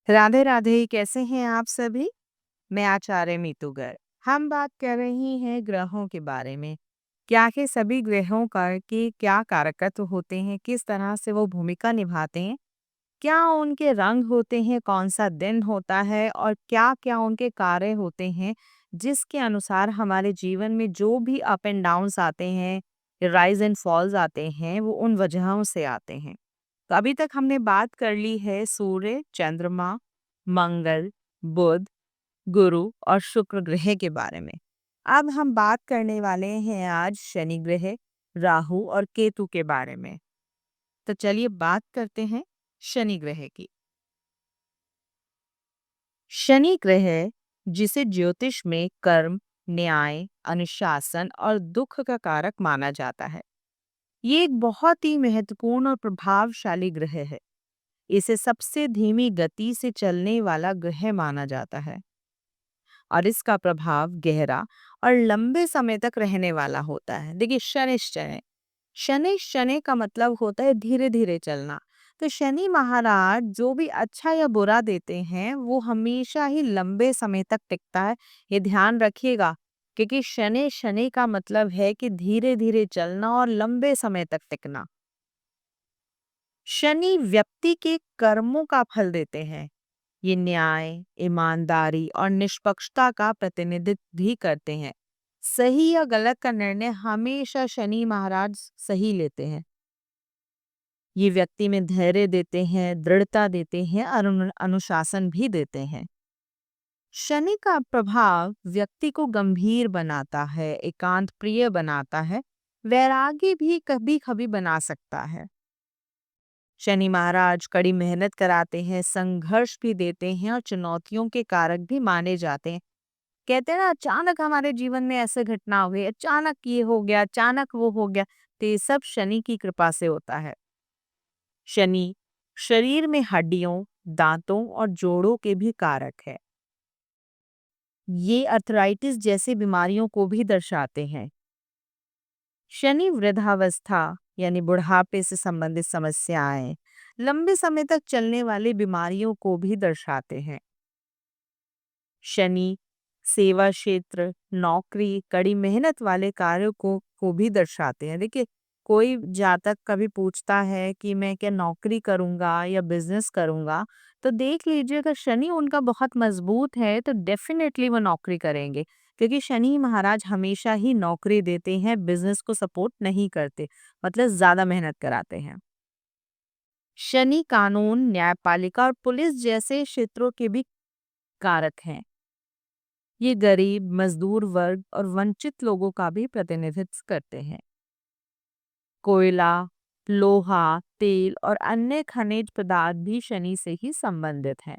राधे राधे, कैसे हैं आप सभी? मैं आचार्य मीतू गर्ग। हम बात कर रही हैं ग्रहों के बारे में। क्या आखिर सभी ग्रहों का के क्या कारकत्व होते हैं, किस तरह से वो भूमिका निभाते हैं, क्या उनके रंग होते हैं, कौन सा दिन होता है और क्या क्या उनके कार्य होते हैं, जिसके अनुसार हमारे जीवन में जो भी अप एंड डाउन्स आते हैं, राइज एंड फॉल्स आते हैं, वो उन वजहों से आते हैं। तो अभी तक हमने बात कर ली है सूर्य, चंद्रमा, मंगल, बुध, गुरु और शुक्र ग्रह के बारे में। अब हम बात करने वाले हैं आज शनि ग्रह, राहु और केतु के बारे में। तो चलिए बात करते हैं शनि ग्रह की। शनि ग्रह, जिसे ज्योतिष में कर्म, न्याय, अनुशासन और दुख का कारक माना जाता है, ये एक बहुत ही महत्वपूर्ण और प्रभावशाली ग्रह है। इसे सबसे धीमी गति से चलने वाला ग्रह माना जाता है और इसका प्रभाव गहरा और लंबे समय तक रहने वाला होता है। देखिए, शनिश्चय, शनि शनि का मतलब होता है धीरे धीरे चलना। तो शनि महाराज जो भी अच्छा या बुरा देते हैं वो हमेशा ही लंबे समय तक टिकता है। ये ध्यान रखिएगा, क्योंकि शनि शनि का मतलब है कि धीरे धीरे चलना और लंबे समय तक टिकना। शनि व्यक्ति के कर्मों का फल देते हैं। ये न्याय, ईमानदारी और निष्पक्षता का प्रतिनिधित्व भी करते हैं। सही या गलत का निर्णय हमेशा शनि महाराज सही लेते हैं। ये व्यक्ति में धैर्य देते हैं, दृढ़ता देते हैं और अनुशासन भी देते हैं। शनि का प्रभाव व्यक्ति को गंभीर बनाता है, एकांत प्रिय बनाता है, वैरागी भी कभी कभी बना सकता है। शनि महाराज कड़ी मेहनत कराते हैं, संघर्ष भी देते हैं और चुनौतियों के कारक भी माने जाते हैं। कहते हैं ना, अचानक हमारे जीवन में ऐसे घटना हुई, अचानक ये हो गया, अचानक वो हो गया, तो ये सब शनि की कृपा से होता है। शनि शरीर में हड्डियों, दांतों और जोड़ों के भी कारक है। ये अर्थराइटिस जैसी बीमारियों को भी दर्शाते हैं। शनि वृद्धावस्था यानी बुढ़ापे से संबंधित समस्याएं, लंबे समय तक चलने वाली बीमारियों को भी दर्शाते हैं। शनि सेवा क्षेत्र, नौकरी, कड़ी मेहनत वाले कार्यों को भी दर्शाते हैं। देखिए, कोई जातक कभी पूछता है कि मैं क्या नौकरी करूंगा या बिजनेस करूंगा, तो देख लीजिए, अगर शनि उनका बहुत मजबूत है तो डेफिनेटली वो नौकरी करेंगे, क्योंकि शनि महाराज हमेशा ही नौकरी देते हैं, बिजनेस को सपोर्ट नहीं करते, मतलब ज्यादा मेहनत कराते हैं। शनि कानून, न्यायपालिका और पुलिस जैसे क्षेत्रों के भी कारक हैं। ये गरीब, मजदूर वर्ग और वंचित लोगों का भी प्रतिनिधित्व करते हैं। कोयला, लोहा, तेल और अन्य खनिज पदार्थ भी शनि से ही संबंधित हैं।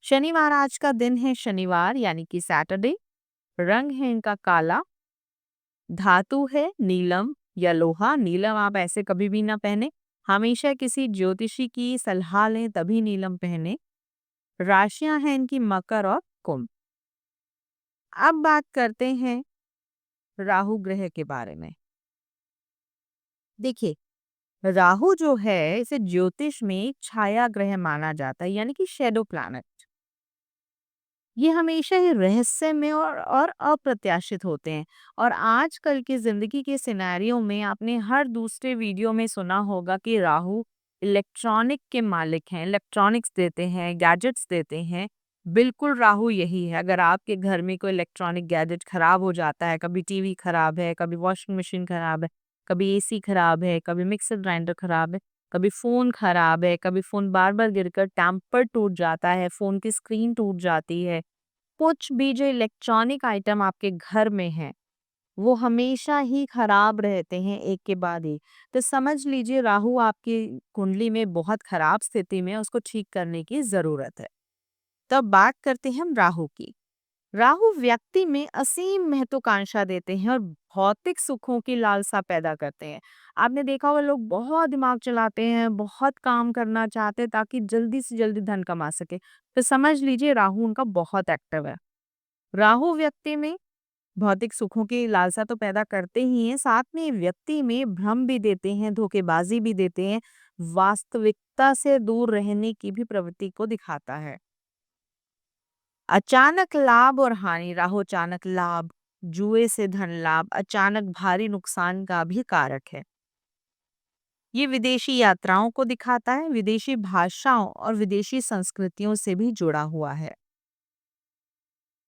शनि महाराज का दिन है शनिवार यानी कि सैटरडे। रंग है इनका काला। धातु है नीलम या लोहा। नीलम आप ऐसे कभी भी ना पहने, हमेशा किसी ज्योतिषी की सलाह लें तभी नीलम पहने। राशियां हैं इनकी मकर और कुंभ। अब बात करते हैं राहु ग्रह के बारे में। देखिए, राहु जो है इसे ज्योतिष में एक छाया ग्रह माना जाता है, यानी कि शैडो प्लैनेट। ये हमेशा ही रहस्यमय और अप्रत्याशित होते हैं। और आजकल की जिंदगी के सिनेरियो में आपने हर दूसरे वीडियो में सुना होगा कि राहु इलेक्ट्रॉनिक के मालिक हैं, इलेक्ट्रॉनिक्स देते हैं, गैजेट्स देते हैं। बिल्कुल राहु यही है। अगर आपके घर में कोई इलेक्ट्रॉनिक गैजेट खराब हो जाता है, कभी टीवी खराब है, कभी वॉशिंग मशीन खराब है, कभी एसी खराब है, कभी मिक्सर ग्राइंडर खराब है, कभी फोन खराब है, कभी फोन बार बार गिरकर टेम्पर टूट जाता है, फोन की स्क्रीन टूट जाती है, कुछ भी जो इलेक्ट्रॉनिक आइटम आपके घर में है वो हमेशा ही खराब रहते हैं एक के बाद एक। तो समझ लीजिए राहु आपकी कुंडली में बहुत खराब स्थिति में है, उसको ठीक करने की जरूरत है। तब बात करते हैं हम राहु की। राहु व्यक्ति में असीम महत्वाकांक्षा देते हैं और भौतिक सुखों की लालसा पैदा करते हैं। आपने देखा होगा, लोग बहुत दिमाग चलाते हैं, बहुत काम करना चाहते हैं ताकि जल्दी से जल्दी धन कमा सके। तो समझ लीजिए राहु उनका बहुत एक्टिव है। राहु व्यक्ति में भौतिक सुखों की लालसा तो पैदा करते ही हैं, साथ में व्यक्ति में भ्रम भी देते हैं, धोखेबाजी भी देते हैं, वास्तविकता से दूर रहने की भी प्रवृत्ति को दिखाता है। अचानक लाभ और हानि, राहु अचानक लाभ, जुए से धन लाभ, अचानक भारी नुकसान का भी कारक है। ये विदेशी यात्राओं को दिखाता है, विदेशी भाषाओं और विदेशी संस्कृतियों से भी जुड़ा हुआ है।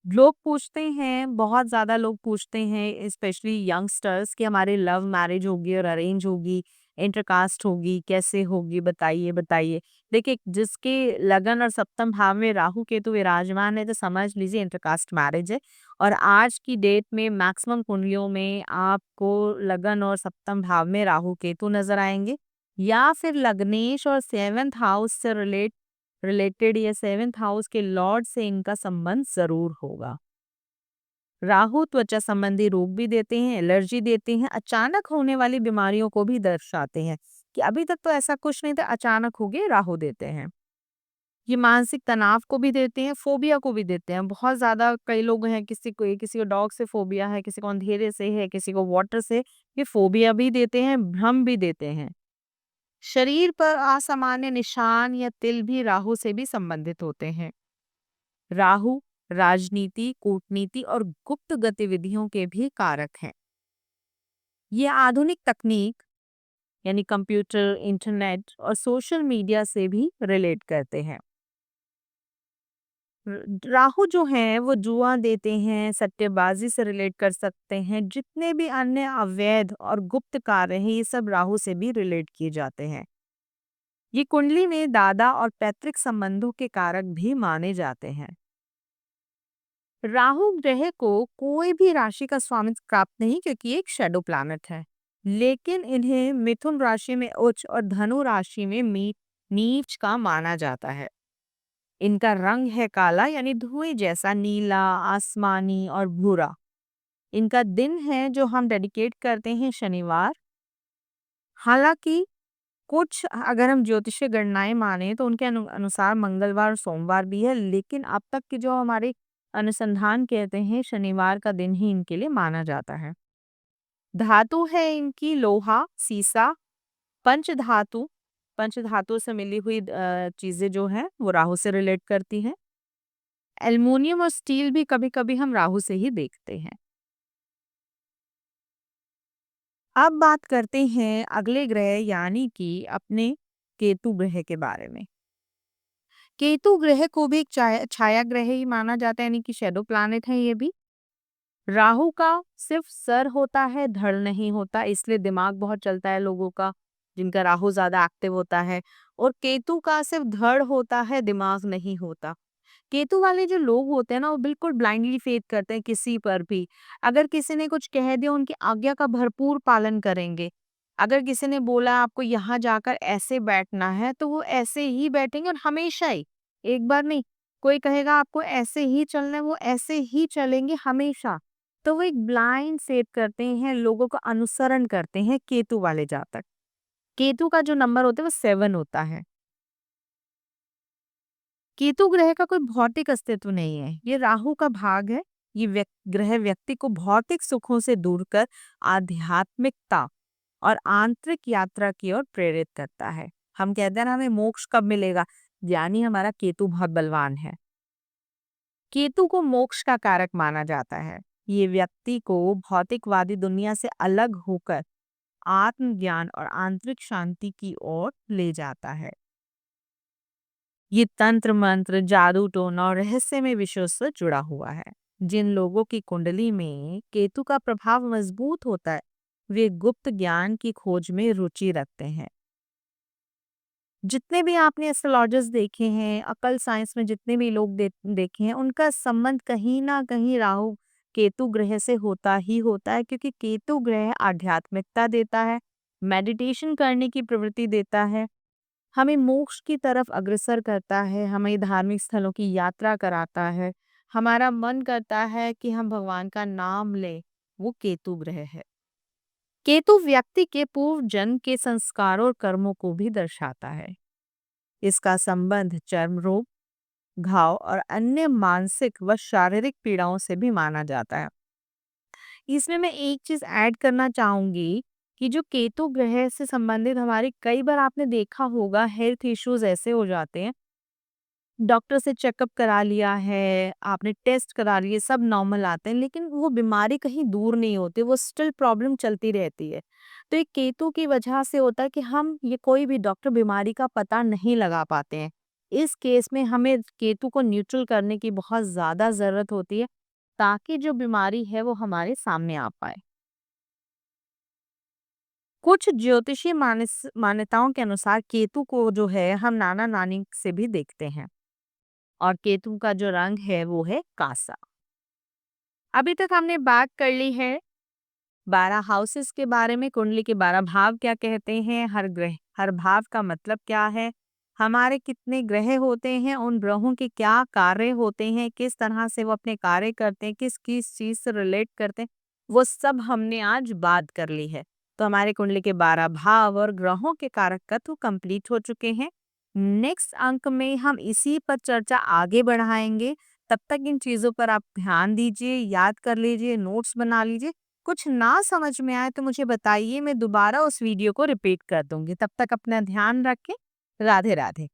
लोग पूछते हैं, बहुत ज़्यादा लोग पूछते हैं, स्पेशली यंगस्टर्स, कि हमारी लव मैरिज होगी और अरेंज होगी, इंटरकास्ट होगी, कैसे होगी, बताइए बताइए। देखिए, जिसके लगन और सप्तम भाव में राहु केतु विराजमान है, तो समझ लीजिए इंटरकास्ट मैरिज है। और आज की डेट में मैक्सिमम कुंडलियों में आपको लगन और सप्तम भाव में राहु केतु नजर आएंगे, या फिर लग्नेश और सेवेंथ हाउस से रिलेटेड या सेवेंथ हाउस के लॉर्ड से इनका संबंध जरूर होगा। राहु त्वचा संबंधी रोग भी देते हैं, एलर्जी देते हैं, अचानक होने वाली बीमारियों को भी दर्शाते हैं, कि अभी तक तो ऐसा कुछ नहीं था, अचानक हो गए, राहु देते हैं। ये मानसिक तनाव को भी देते हैं, फोबिया को भी देते हैं। बहुत ज्यादा कई लोग हैं, किसी को डॉग से फोबिया है, किसी को अंधेरे से है, किसी को वाटर से। ये फोबिया भी देते हैं, भ्रम भी देते हैं। शरीर पर असामान्य निशान या तिल भी राहु से भी संबंधित होते हैं। राहु राजनीति, कूटनीति और गुप्त गतिविधियों के भी कारक हैं। ये आधुनिक तकनीक यानी कंप्यूटर, इंटरनेट और सोशल मीडिया से भी रिलेट करते हैं। राहु जो है वो जुआ देते हैं, सट्टेबाजी से रिलेट कर सकते हैं। जितने भी अन्य अवैध और गुप्त कार्य हैं, ये सब राहु से भी रिलेट किए जाते हैं। ये कुंडली में दादा और पैतृक संबंधों के कारक भी माने जाते हैं। राहु ग्रह को कोई भी राशि का स्वामित्व प्राप्त नहीं, क्योंकि ये एक शैडो प्लैनेट है। लेकिन इन्हें मिथुन राशि में उच्च और धनु राशि में नीच का माना जाता है। इनका रंग है काला, यानी धुएं जैसा नीला, आसमानी और भूरा। इनका दिन है जो हम डेडिकेट करते हैं शनिवार। हालांकि कुछ अगर हम ज्योतिषीय गणनाएं माने तो उनके अनुसार मंगलवार और सोमवार भी है, लेकिन अब तक के जो हमारे अनुसंधान कहते हैं शनिवार का दिन ही इनके लिए माना जाता है। धातु है इनकी लोहा, सीसा, पंचधातु। पंचधातु से मिली हुई चीजें जो है वो राहु से रिलेट करती हैं। एल्युमिनियम और स्टील भी कभी कभी हम राहु से ही देखते हैं। अब बात करते हैं अगले ग्रह यानी कि अपने केतु ग्रह के बारे में। केतु ग्रह को भी एक छाया ग्रह ही माना जाता है, यानी कि शैडो प्लैनेट है ये भी। राहु का सिर्फ सर होता है, धड़ नहीं होता, इसलिए दिमाग बहुत चलता है लोगों का, जिनका राहु ज्यादा एक्टिव होता है। और केतु का सिर्फ धड़ होता है, दिमाग नहीं होता। केतु वाले जो लोग होते हैं ना, वो बिल्कुल ब्लाइंडली फेथ करते हैं किसी पर भी। अगर किसी ने कुछ कह दिया, उनकी आज्ञा का भरपूर पालन करेंगे। अगर किसी ने बोला आपको यहाँ जाकर ऐसे बैठना है, तो वो ऐसे ही बैठेंगे, और हमेशा ही, एक बार नहीं। कोई कहेगा आपको ऐसे ही चलना है, वो ऐसे ही चलेंगे हमेशा। तो वो एक ब्लाइंड फेथ करते हैं, लोगों का अनुसरण करते हैं केतु वाले जातक। केतु का जो नंबर होता है वो 7 होता है। केतु ग्रह का कोई भौतिक अस्तित्व नहीं है, ये राहु का भाग है। ये ग्रह व्यक्ति को भौतिक सुखों से दूर कर आध्यात्मिकता और आंतरिक यात्रा की ओर प्रेरित करता है। हम कहते हैं ना, हमें मोक्ष कब मिलेगा, यानी हमारा केतु बहुत बलवान है। केतु को मोक्ष का कारक माना जाता है। ये व्यक्ति को भौतिकवादी दुनिया से अलग होकर आत्मज्ञान और आंतरिक शांति की ओर ले जाता है। ये तंत्र मंत्र, जादू टोना और रहस्यमय विषयों से जुड़ा हुआ है। जिन लोगों की कुंडली में केतु का प्रभाव मजबूत होता है, वे गुप्त ज्ञान की खोज में रुचि रखते हैं। जितने भी आपने एस्ट्रोलॉजर्स देखे हैं, अकल साइंस में जितने भी लोग देखे हैं, उनका संबंध कहीं ना कहीं राहु केतु ग्रह से होता ही होता है, क्योंकि केतु ग्रह आध्यात्मिकता देता है, मेडिटेशन करने की प्रवृत्ति देता है, हमें मोक्ष की तरफ अग्रसर करता है, हमें धार्मिक स्थलों की यात्रा कराता है, हमारा मन करता है कि हम भगवान का नाम लें। वो केतु ग्रह है। केतु व्यक्ति के पूर्व जन्म के संस्कारों और कर्मों को भी दर्शाता है। इसका संबंध चर्म रोग, घाव और अन्य मानसिक व शारीरिक पीड़ाओं से भी माना जाता है। इसमें मैं एक चीज ऐड करना चाहूंगी कि जो केतु ग्रह से संबंधित हमारे कई बार आपने देखा होगा हेल्थ इश्यूज ऐसे हो जाते हैं, डॉक्टर से चेकअप करा लिया है, आपने टेस्ट करा लिए, सब नॉर्मल आते हैं, लेकिन वो बीमारी कहीं दूर नहीं होती, वो स्टिल प्रॉब्लम चलती रहती है। तो ये केतु की वजह से होता है कि हम ये कोई भी डॉक्टर बीमारी का पता नहीं लगा पाते हैं। इस केस में हमें केतु को न्यूट्रल करने की बहुत ज़्यादा ज़रूरत होती है, ताकि जो बीमारी है वो हमारे सामने आ पाए। कुछ ज्योतिषीय मान्यताओं के अनुसार केतु को जो है हम नाना-नानी से भी देखते हैं। और केतु का जो रंग है वो है कासा। अभी तक हमने बात कर ली है 12 हाउसेस के बारे में, कुंडली के 12 भाव क्या कहते हैं, हर ग्रह हर भाव का मतलब क्या है, हमारे कितने ग्रह होते हैं, उन ग्रहों के क्या कार्य होते हैं, किस तरह से वो अपने कार्य करते हैं, किस किस चीज से रिलेट करते हैं, वो सब हमने आज बात कर ली है। तो हमारे कुंडली के 12 भाव और ग्रहों के कारक तत्व कंप्लीट हो चुके हैं। नेक्स्ट अंक में हम इसी पर चर्चा आगे बढ़ाएंगे। तब तक इन चीजों पर आप ध्यान दीजिए, याद कर लीजिए, नोट्स बना लीजिए। कुछ ना समझ में आए तो मुझे बताइए, मैं दोबारा उस वीडियो को रिपीट कर दूंगी। तब तक अपना ध्यान रखें। राधे राधे।